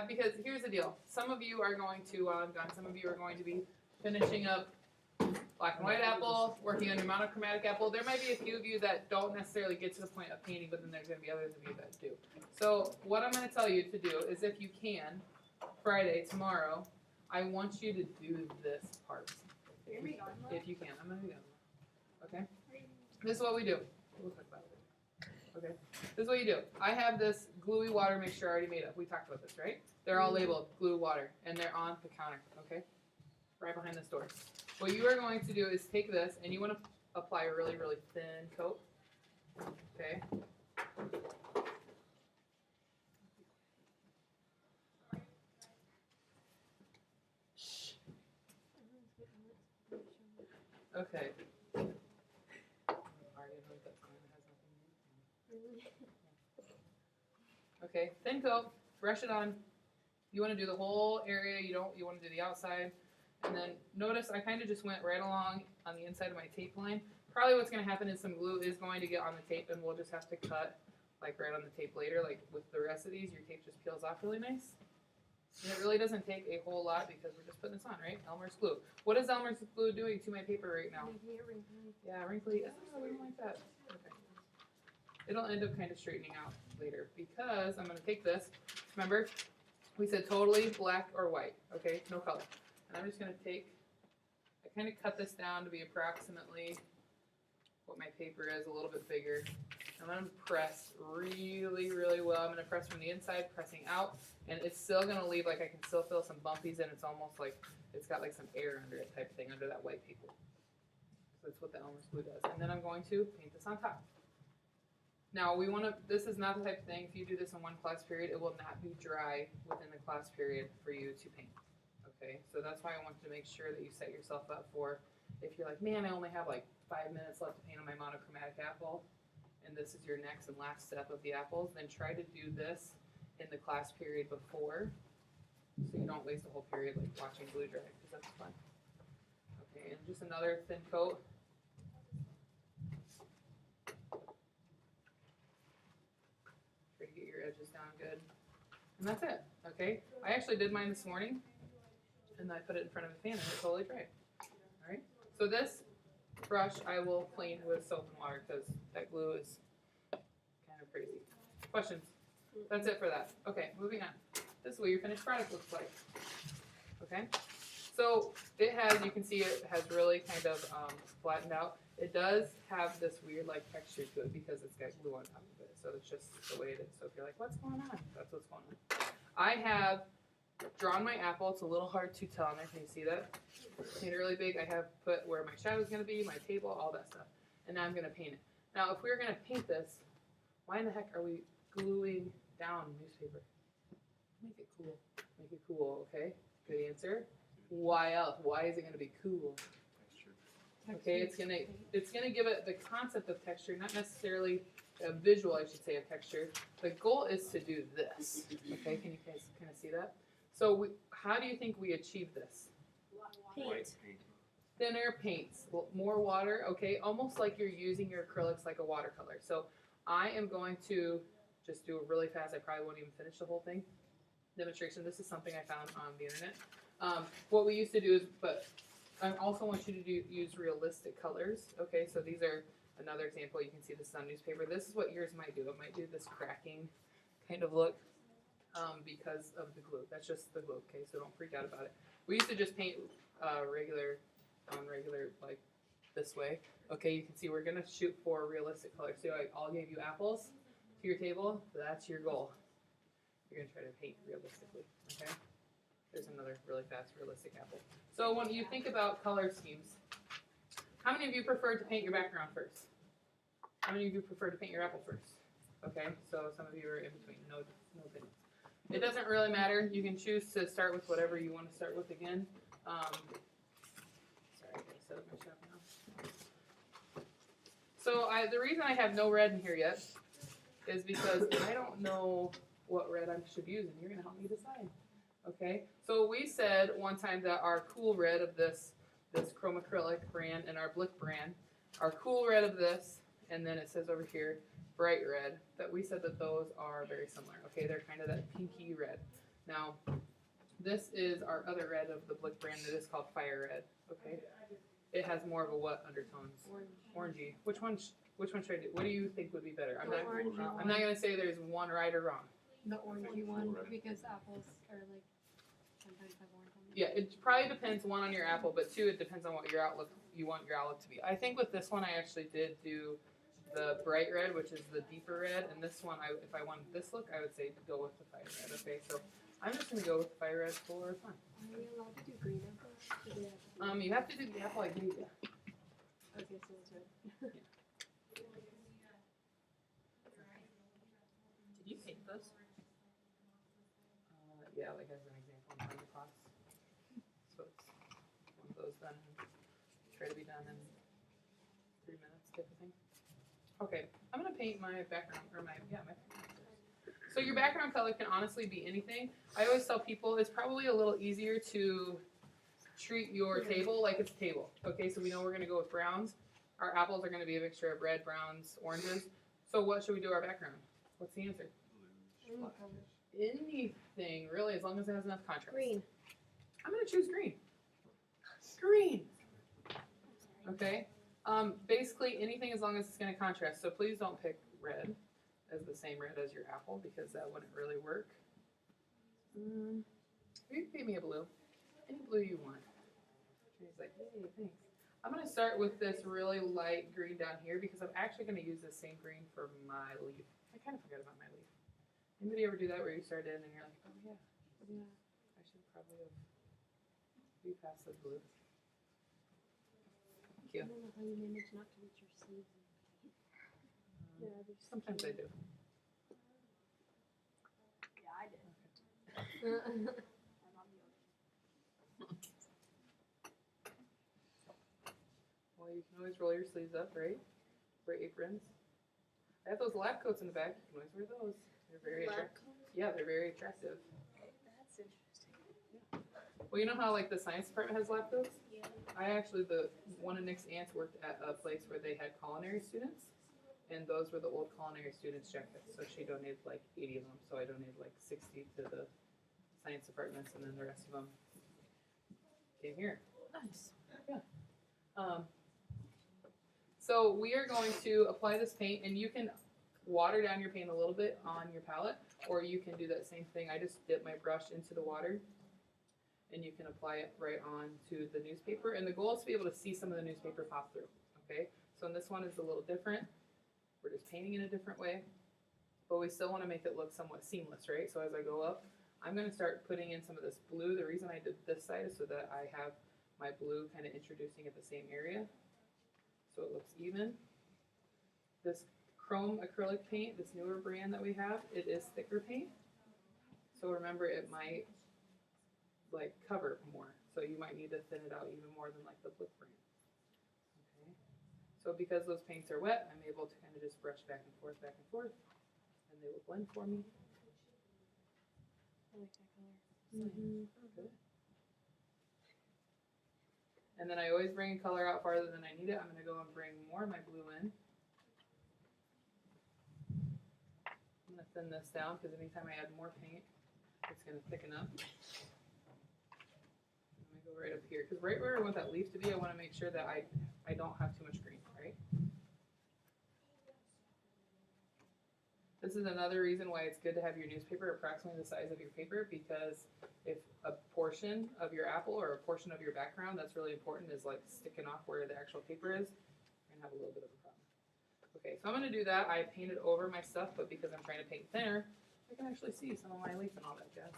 because here's the deal. Some of you are going to, while I'm gone, some of you are going to be finishing up black and white apple, working on your monochromatic apple. There might be a few of you that don't necessarily get to the point of painting, but then there's going to be others of you that do. So what I'm going to tell you to do is, if you can, Friday, tomorrow, I want you to do this part. If you can. I'm going to be done. Okay? This is what we do. We'll talk about it. Okay? This is what you do. I have this gluey water mixture already made up. We talked about this, right? They're all labeled glue water, and they're on the counter, okay? Right behind this door. What you are going to do is take this, and you want to apply a really, really thin coat, okay? Okay. Okay, thin coat, brush it on. You want to do the whole area, you want to do the outside. And then notice I kind of just went right along on the inside of my tape line. Probably what's going to happen is some glue is going to get on the tape, and we'll just have to cut like right on the tape later. Like with the rest of these, your tape just peels off really nice. And it really doesn't take a whole lot because we're just putting this on, right? Elmer's glue. What is Elmer's glue doing to my paper right now? Yeah, wrinkly. Oh, I don't like that. Okay. It'll end up kind of straightening out later because I'm going to take this. Remember, we said totally black or white, okay? No color. And I'm just going to take, I kind of cut this down to be approximately what my paper is, a little bit bigger. I'm going to press really, really well. I'm going to press from the inside, pressing out, and it's still going to leave, like I can still feel some bumpies, and it's almost like it's got like some air under it type of thing, under that white paper. So that's what the Elmer's glue does. And then I'm going to paint this on top. Now we want to, this is not the type of thing, if you do this in one class period, it will not be dry within the class period for you to paint. Okay, so that's why I wanted to make sure that you set yourself up for, if you're like, man, I only have like 5 minutes left to paint on my monochromatic apple, and this is your next and last step of the apples, then try to do this in the class period before, so you don't waste the whole period like watching glue dry, because that's fun. Okay, and just another thin coat. Try to get your edges down good. And that's it, okay? I actually did mine this morning, and I put it in front of a fan, and it totally dried. All right, so this brush I will clean with soap and water because that glue is kind of crazy. Questions? That's it for that. Okay, moving on. This is what your finished product looks like. Okay, so it has, you can see it has really kind of flattened out. It does have this weird like texture to it because it's got glue on top of it. So it's just the way it is. So if you're like, what's going on? That's what's going on. I have drawn my apple. It's a little hard to tell on there. Can you see that? Made it really big. I have put where my shadow is going to be, my table, all that stuff. And now I'm going to paint it. Now, if we were going to paint this, why in the heck are we gluing down newspaper? Make it cool. Make it cool, okay? Good answer. Why else? Why is it going to be cool? Okay, it's gonna give it the concept of texture, not necessarily a visual, I should say, of texture. The goal is to do this. Okay, can you guys kind of see that? So how do you think we achieve this? Paint. Thinner paints, more water, okay? Almost like you're using your acrylics like a watercolor. So I am going to just do it really fast. I probably won't even finish the whole thing. Demonstration. This is something I found on the internet. What we used to do is, but I also want you to use realistic colors. Okay, so these are another example. You can see this on newspaper. This is what yours might do. It might do this cracking kind of look because of the glue. That's just the glue, okay? So don't freak out about it. We used to just paint regular, like this way. Okay, you can see we're gonna shoot for realistic colors. So I'll give you apples to your table. That's your goal. You're gonna try to paint realistically, okay? There's another really fast realistic apple. So when you think about color schemes, how many of you prefer to paint your background first? How many of you prefer to paint your apple first? Okay, so some of you are in between. No opinions. It doesn't really matter. You can choose to start with whatever you want to start with again. Sorry, I gotta set up my shop now. So the reason I have no red in here yet is because I don't know what red I should use, and you're gonna help me decide. Okay, so we said one time that our cool red of this Chromacrylic brand and our Blick brand, our cool red of this, and then it says over here, bright red, that we said that those are very similar. Okay, they're kind of that pinky red. Now, this is our other red of the Blick brand. It is called Fire Red. Okay. It has more of a what undertones? Orangey. Which one should I do? What do you think would be better? I'm not gonna say there's one right or wrong. The orangey one, because apples are like sometimes have orange on them. Yeah, it probably depends, one, on your apple, but two, it depends on what your outlook you want your outlook to be. I think with this one, I actually did do the bright red, which is the deeper red, and this one, if I wanted this look, I would say go with the fire red. Okay, so I'm just gonna go with the fire red for fun. Are we allowed to do green apples? You have to do the apple I gave you. Okay, so it's red. Did you paint this? Yeah, like as an example in the class. So it's one of those done. Try to be done in 3 minutes type of thing. Okay, I'm gonna paint my background, or my background. So your background color can honestly be anything. I always tell people it's probably a little easier to treat your table like it's a table. Okay, so we know we're gonna go with browns. Our apples are gonna be a mixture of red, browns, oranges. So what should we do our background? What's the answer? Anything, really, as long as it has enough contrast. Green. I'm gonna choose green. Green. Okay. Basically anything as long as it's gonna contrast. So please don't pick red as the same red as your apple because that wouldn't really work. You can paint me a blue. Any blue you want. She's like, hey, thanks. I'm gonna start with this really light green down here because I'm actually gonna use the same green for my leaf. I kind of forgot about my leaf. Anybody ever do that where you start in and you're like, oh yeah, I should probably have repassed the blue. Thank you. I don't know how you manage not to reach your sleeves. Yeah, there's Sometimes I do. Yeah, I did. Well, you can always roll your sleeves up, right? Wear aprons. I have those lab coats in the back. You can always wear those. They're very attractive. Yeah, they're very attractive. That's interesting. Well, you know how like the science department has lab coats? Yeah. One of Nick's aunts worked at a place where they had culinary students, and those were the old culinary students' jackets. So she donated like 80 of them. So I donated like 60 to the science departments, and then the rest of them came here. Nice. So we are going to apply this paint, and you can water down your paint a little bit on your palette, or you can do that same thing. I just dip my brush into the water, and you can apply it right on to the newspaper. And the goal is to be able to see some of the newspaper pop through, okay? So in this one is a little different. We're just painting in a different way, but we still want to make it look somewhat seamless, right? So as I go up, I'm going to start putting in some of this blue. The reason I did this side is so that I have my blue kind of introducing at the same area, so it looks even. This chrome acrylic paint, this newer brand that we have, it is thicker paint. So remember, it might like cover more. So you might need to thin it out even more than like the Blick brand. Okay. So because those paints are wet, I'm able to kind of just brush back and forth, and they will blend for me. I like that color. Good. And then I always bring a color out farther than I need it. I'm going to go and bring more of my blue in. I'm going to thin this down because anytime I add more paint, it's going to thicken up. I'm going to go right up here because right where I want that leaf to be, I want to make sure that I don't have too much green, right? This is another reason why it's good to have your newspaper approximately the size of your paper, because if a portion of your apple or a portion of your background that's really important is like sticking off where the actual paper is, you're gonna have a little bit of a problem. Okay, so I'm gonna do that. I painted over my stuff, but because I'm trying to paint thinner, I can actually see some of my leaf and all that jazz.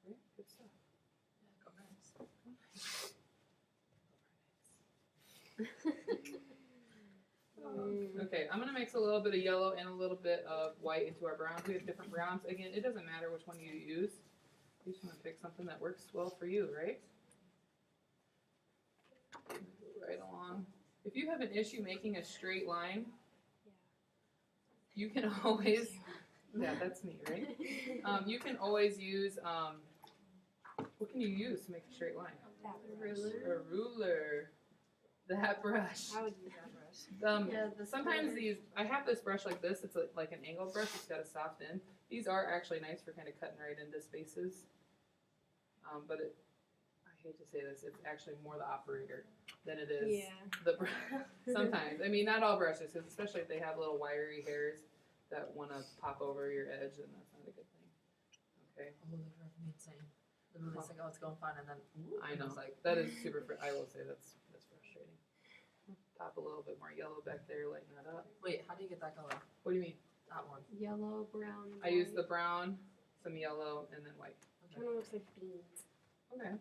Right? Good stuff. Go nice. Okay, I'm gonna mix a little bit of yellow and a little bit of white into our browns. We have different browns. Again, it doesn't matter which one you use. You just wanna pick something that works well for you, right? Right along. If you have an issue making a straight line, you can always, yeah, that's me, right? You can always use, what can you use to make a straight line? That A ruler. That brush. I would use that brush. Yeah, the Sometimes slider. these, I have this brush like this, it's like an angled brush, it's got a soft end. These are actually nice for kind of cutting right into spaces. But I hate to say this, it's actually more the operator than it is Yeah. the sometimes. I mean, not all brushes, 'cause especially if they have little wiry hairs that want to pop over your edge, then that's not a good thing. Okay, Oh, they drive me insane. Literally, it's like, oh, it's going fine, and then whoop, I and know it's like, that is super. I will say that's frustrating. Pop a little bit more yellow back there, lighten that up. wait, how do you get that color? What do you mean? That one. Yellow, brown, and I use the white. brown, some yellow, and then white. Kind of looks like beans. Okay,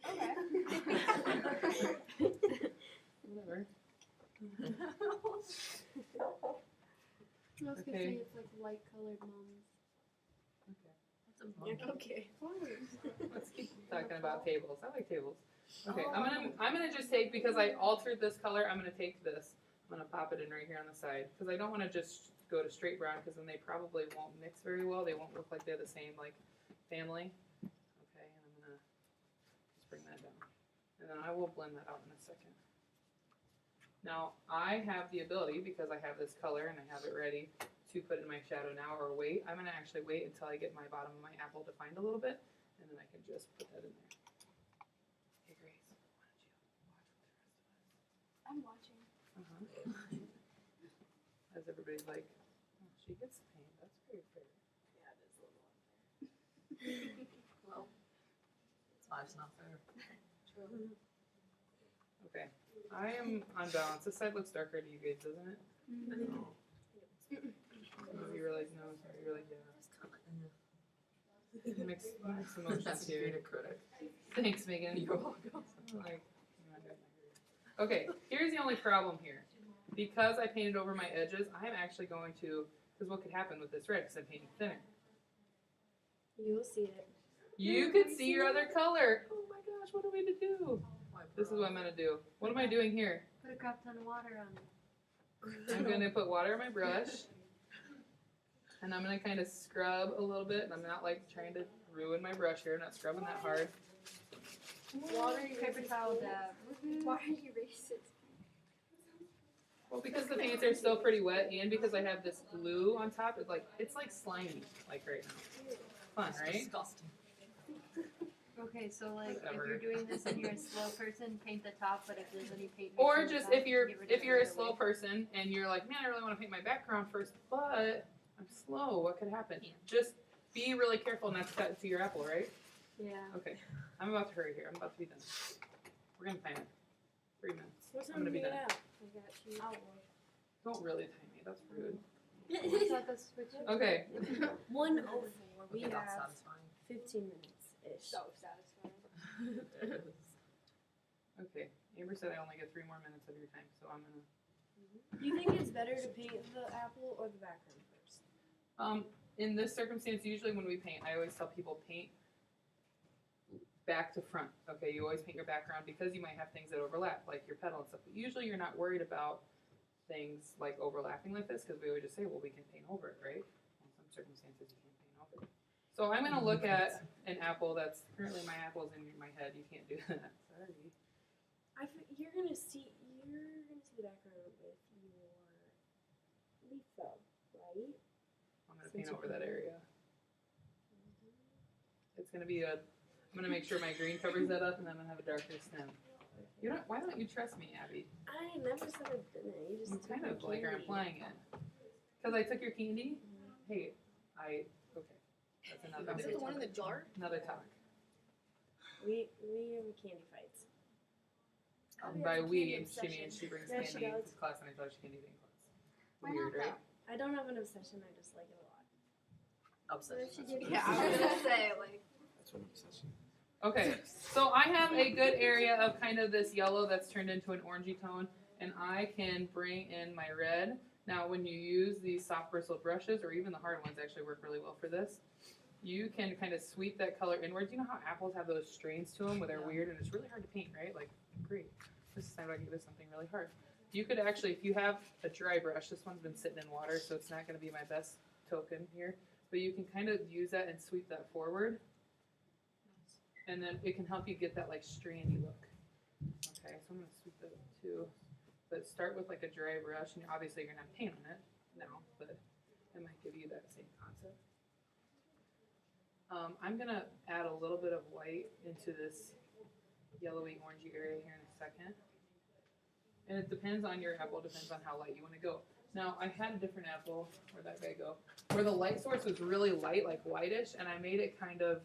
Okay. whatever. I was gonna Okay. say it's like light colored mums. Okay. That's a monkey. Okay. Let's keep talking about tables. I like tables. Okay, I'm gonna just take, because I altered this color, I'm gonna take this. I'm gonna pop it in right here on the side, because I don't wanna just go to straight brown, because then they probably won't mix very well. They won't look like they're the same like family. Okay, and I'm gonna just bring that down. And then I will blend that out in a second. Now, I have the ability, because I have this color and I have it ready, to put in my shadow now or wait. I'm gonna actually wait until I get my bottom of my apple defined a little bit, and then I can just put that in there. Hey Grace, why don't you I'm watching. watch with the rest of us? As everybody's like, oh, she gets the paint, that's very fair. Yeah, it is a little unfair. Well, it's life's not fair. Okay, I am on balance. This side looks darker to you guys, doesn't it? Some of you are like, no, some of you are like, yeah. Mixed emotions That's here. being a critic. Thanks, Megan. You're welcome. Like, okay, here's the only problem here. Because I painted over my edges, I'm actually going to, because what could happen with this red, because I'm painting thinner. You'll see it. You can see your other color. Oh my gosh, what are we to do? This is what I'm gonna do. What am I doing here? Put a crap ton of water on it. I'm gonna put water in my brush. And I'm gonna kind of scrub a little bit. And I'm not like trying to ruin my brush here. I'm not scrubbing that hard. Water Paper towel dab. Why are you racist? Well, because the paints are still pretty wet, and because I have this glue on top, it's like slimy, like right now. Fun, right? Disgusting. Okay, so like Whatever. if you're doing this and you're a slow person, paint the top, but if there's any paint Or mixed in just the if top, you're get rid of it a right slow away. person and you're like, man, I really want to paint my background first, but I'm slow. What could happen? Just be really careful not to cut into your apple, right? Yeah. Okay, I'm about to hurry here. I'm about to be done. We're gonna time it. 3 minutes. What I'm time gonna do be you done. get out? I got you. Don't really time me. That's rude. I thought the switch. Okay. 1:04. We Okay, that's have satisfying. 15 minutes ish. So satisfying. Okay. Amber said I only get 3 more minutes of your time, so I'm gonna. Do you think it's better to paint the apple or the background first? In this circumstance, usually when we paint, I always tell people paint back to front. Okay, you always paint your background because you might have things that overlap, like your petal and stuff. But usually you're not worried about things like overlapping like this because we would just say, well, we can paint over it, right? In some circumstances, you can't paint over it. So I'm going to look at an apple that's currently my apple's in my head. You can't do that. Sorry. You're gonna see the background with your leaf though, right? I'm going to paint over that area. It's going to be I'm going to make sure my green covers that up, and then I'm going to have a darker stem. Why don't you trust me, Abby? I never said I didn't. You just You took kind my of like are candy. implying it. Because I took your candy? Hey, okay. That's another, Is it the one in the jar? another talk. We have candy fights. Abby has By a we, candy and she obsession. means she brings Yeah, she candy does. to class, and I tell her she can't eat in class. Why Weird, not, right? I don't have an obsession. I just like it a lot. Obsession. Yeah, I was gonna say like. That's what obsession. Okay, so I have a good area of kind of this yellow that's turned into an orangey tone, and I can bring in my red. Now, when you use these soft bristled brushes, or even the hard ones actually work really well for this, you can kind of sweep that color inwards. You know how apples have those strains to them where they're Yeah. weird and it's really hard to paint, right? Like, great. This is like this something really hard. You could actually, if you have a dry brush, this one's been sitting in water, so it's not going to be my best token here, but you can kind of use that and sweep that forward. And then it can help you get that like strandy look. Okay, so I'm gonna sweep that too. But start with like a dry brush, and obviously you're gonna have paint on it now, but it might give you that same concept. I'm gonna add a little bit of white into this yellowy orangey area here in a second. And it depends on your apple, depends on how light you wanna go. Now, I had a different apple, where'd that guy go? Where the light source was really light, like whitish, and I made it kind of,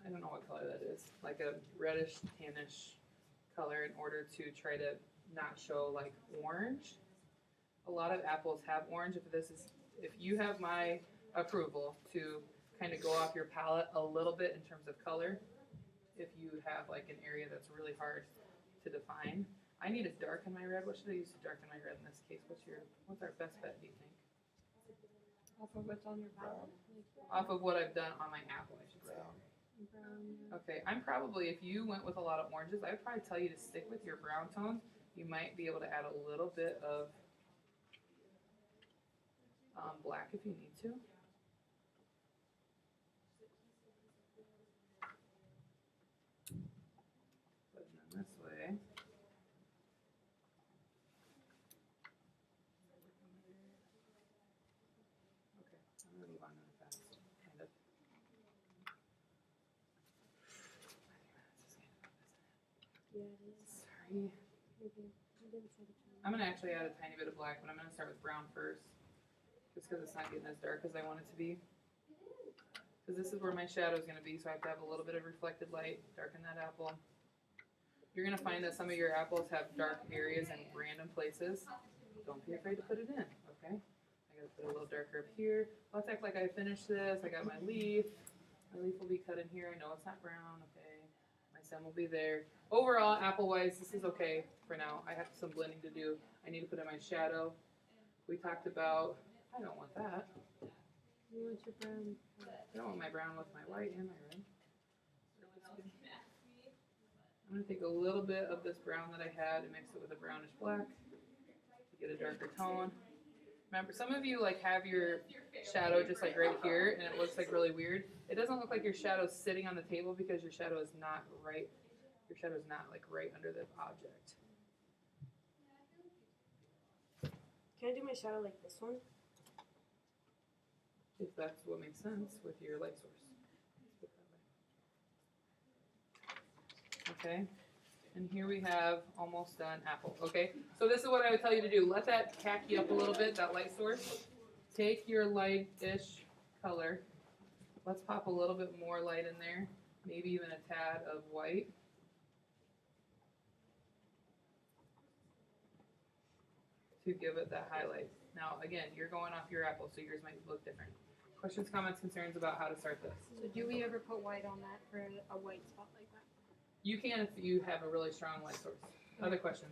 I don't know what color that is, like a reddish, tannish color in order to try to not show like orange. A lot of apples have orange. If you have my approval to kind of go off your palette a little bit in terms of color, if you have like an area that's really hard to define. I need to darken my red. What should I use to darken my red in this case? What's our best bet, do you think? Off of what's on your palette. Off of what I've done on my apple, I should say. Brown. Okay, I'm probably, if you went with a lot of oranges, I would probably tell you to stick with your brown tones. You might be able to add a little bit of black if you need to. Put it in this way. Okay, I'm gonna move on really fast, kind of. Yeah, it is. Sorry. Okay. I didn't say the time. I'm gonna actually add a tiny bit of black, but I'm gonna start with brown first. Just because it's not getting as dark as I want it to be. Because this is where my shadow is gonna be, so I have to have a little bit of reflected light, darken that apple. You're gonna find that some of your apples have dark areas in random places. Don't be afraid to put it in, okay? I gotta put a little darker up here. Let's act like I finished this. I got my leaf. My leaf will be cut in here. I know it's not brown, okay? My stem will be there. Overall, apple-wise, this is okay for now. I have some blending to do. I need to put in my shadow. We talked about, I don't want that. You want your brown. I don't want my brown with my white and my red. I'm gonna take a little bit of this brown that I had and mix it with a brownish black to get a darker tone. Remember, some of you like have your shadow just like right here and it looks like really weird. It doesn't look like your shadow's sitting on the table because your shadow is not right. Your shadow is not like right under the object. Can I do my shadow like this one? If that's what makes sense with your light source. Okay, and here we have almost done apple, okay? So this is what I would tell you to do. Let that khaki up a little bit, that light source. Take your light-ish color. Let's pop a little bit more light in there, maybe even a tad of white. To give it that highlight. Now, again, you're going off your apple, so yours might look different. Questions, comments, concerns about how to start this? So do we ever put white on that for a white spot like that? You can if you have a really strong light source. Other questions?